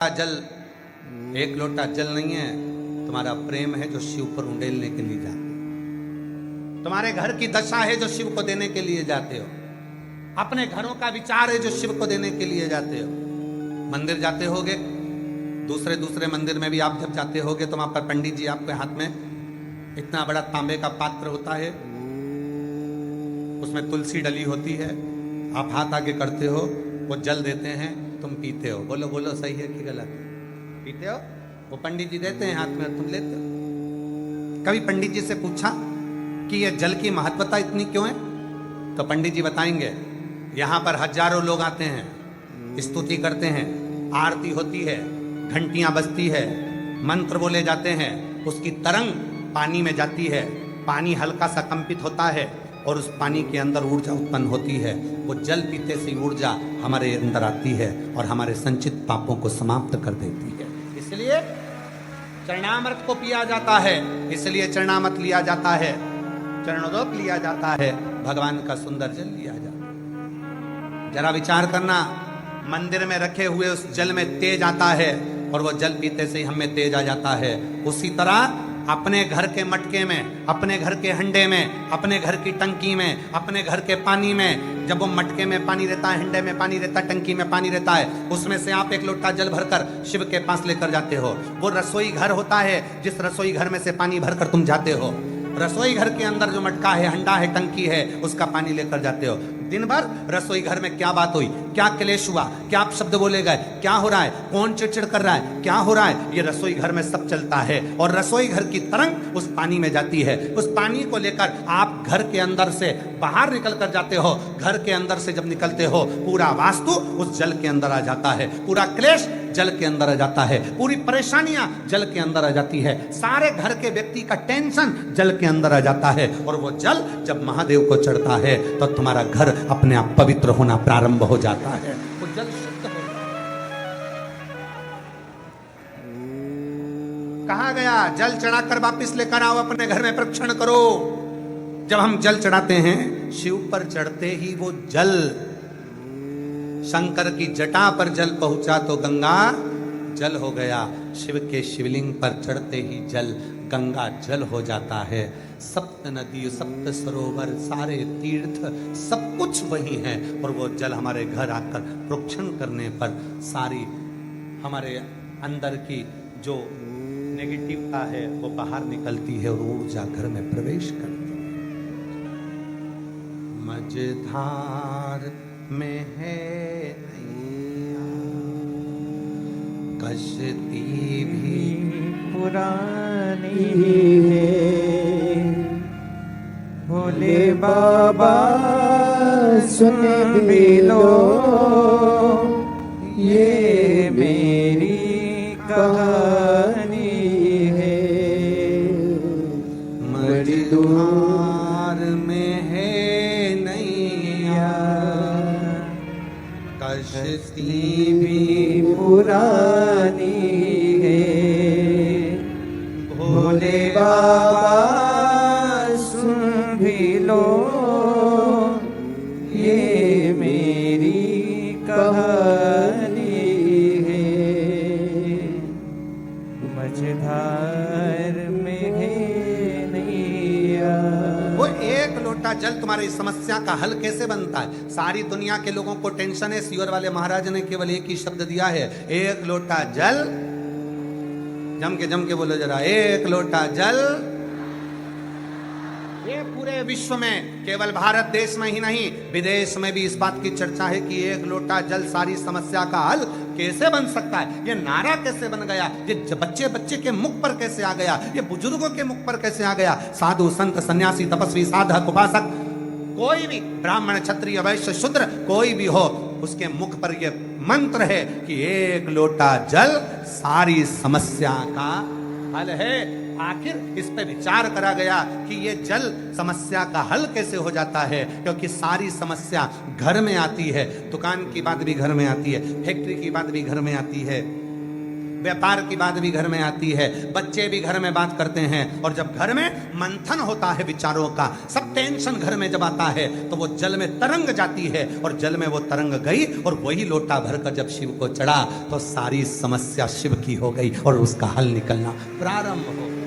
जल, एक लोटा जल नहीं है, तुम्हारा प्रेम है जो शिव पर उंडेलने के लिए जाते हो। तुम्हारे घर की दशा है जो शिव को देने के लिए जाते हो। अपने घरों का विचार है जो शिव को देने के लिए जाते हो। मंदिर जाते होगे, दूसरे मंदिर में भी आप जब जाते होगे तो वहां पर पंडित जी आपके हाथ में इतना बड़ा तांबे का पात्र होता है, उसमें तुलसी डली होती है, आप हाथ आगे करते हो, वो जल देते हैं, तुम पीते हो। बोलो बोलो, सही है कि गलत है? पीते हो, वो पंडित जी देते हैं हाथ में, तुम लेते हो। कभी पंडित जी से पूछा कि ये जल की महत्वता इतनी क्यों है? तो पंडित जी बताएंगे, यहां पर हजारों लोग आते हैं, स्तुति करते हैं, आरती होती है, घंटियां बजती है, मंत्र बोले जाते हैं, उसकी तरंग पानी में जाती है, पानी हल्का सा कंपित होता है और उस पानी के अंदर ऊर्जा उत्पन्न होती है। वो जल पीते से ऊर्जा हमारे अंदर आती है और हमारे संचित पापों को समाप्त कर देती है। इसलिए चरणामृत को पिया जाता है, इसलिए चरणामृत लिया जाता है, चरणोदक लिया जाता है, भगवान का सुंदर जल लिया जाता है। जरा विचार करना, मंदिर में रखे हुए उस जल में तेज आता है और वो जल पीते से ही हमें तेज आ जाता है। उसी तरह अपने घर के मटके में, अपने घर के हंडे में, अपने घर की टंकी में, अपने घर के पानी में, जब वो मटके में पानी रहता है, हंडे में पानी रहता है, टंकी में पानी रहता है, उसमें से आप एक लोटा जल भरकर शिव के पास लेकर जाते हो। वो रसोई घर होता है, जिस रसोई घर में से पानी भरकर तुम जाते हो, रसोई घर के अंदर जो मटका है, हंडा है, टंकी है, उसका पानी लेकर जाते हो। दिन भर रसोई घर में क्या बात हुई, क्या क्लेश हुआ, क्या आप शब्द बोले गए, क्या हो रहा है, कौन चिड़चिड़ कर रहा है, क्या हो रहा है, ये रसोई घर में सब चलता है। और रसोई घर की तरंग उस पानी में जाती है। उस पानी को लेकर आप घर के अंदर से बाहर निकल कर जाते हो। घर के अंदर से जब निकलते हो, पूरा वास्तु उस जल के अंदर आ जाता है, पूरा क्लेश जल के अंदर आ जाता है, पूरी परेशानियां जल के अंदर आ जाती है, सारे घर के व्यक्ति का टेंशन जल के अंदर आ जाता है। और वो जल जब महादेव को चढ़ता है तो तुम्हारा घर अपने आप पवित्र होना प्रारंभ हो जाता है। वो जल शुद्ध हो जाता है। कहा गया, जल चढ़ाकर वापिस लेकर आओ, अपने घर में प्रक्षण करो। जब हम जल चढ़ाते हैं, शिव पर चढ़ते ही वो जल शंकर की जटा पर जल पहुंचा तो गंगा जल हो गया। शिव के शिवलिंग पर चढ़ते ही जल गंगा जल हो जाता है। सप्त नदी, सप्त सरोवर, सारे तीर्थ, सब कुछ वही है। और वो जल हमारे घर आकर प्रोक्षण करने पर सारी हमारे अंदर की जो नेगेटिवता है वो बाहर निकलती है और ऊर्जा घर में प्रवेश करती है। मझधार में है नैया, कश्ती भी पुरानी है, भोले बाबा सुन भी लो, ये मेरी कहानी है। मझधार में है नैया, कश्ती भी पुरानी है, भोले बाबा सुन भी लो, ये मेरी कहानी है। मझधार में है नैया। वो एक लोटा जल तुम्हारी समस्या का हल कैसे बनता है? सारी दुनिया के लोगों को टेंशन है, सीवर वाले महाराज ने केवल एक ही शब्द दिया है, एक लोटा जल। जम के बोलो जरा, एक लोटा जल। ये पूरे विश्व में, केवल भारत देश में ही नहीं, विदेश में भी इस बात की चर्चा है कि एक लोटा जल सारी समस्या का हल कैसे बन सकता है। ये नारा कैसे बन गया, ये बच्चे के मुख पर कैसे आ गया, ये बुजुर्गों के मुख पर कैसे आ गया। साधु संत सन्यासी तपस्वी साधक उपासक, कोई भी ब्राह्मण क्षत्रिय वैश्य शूद्र कोई भी हो, उसके मुख पर यह मंत्र है कि एक लोटा जल सारी समस्या का हल है। आखिर इस पे विचार करा गया कि ये जल समस्या का हल कैसे हो जाता है, क्योंकि सारी समस्या घर में आती है। दुकान की बात भी घर में आती है, फैक्ट्री की बात भी घर में आती है, व्यापार की बात भी घर में आती है, बच्चे भी घर में बात करते हैं, और जब घर में मंथन होता है विचारों का, सब टेंशन घर में जब आता है तो वो जल में तरंग जाती है, और जल में वो तरंग गई और वही लोटा भरकर जब शिव को चढ़ा तो सारी समस्या शिव की हो गई और उसका हल निकलना प्रारंभ हो गया।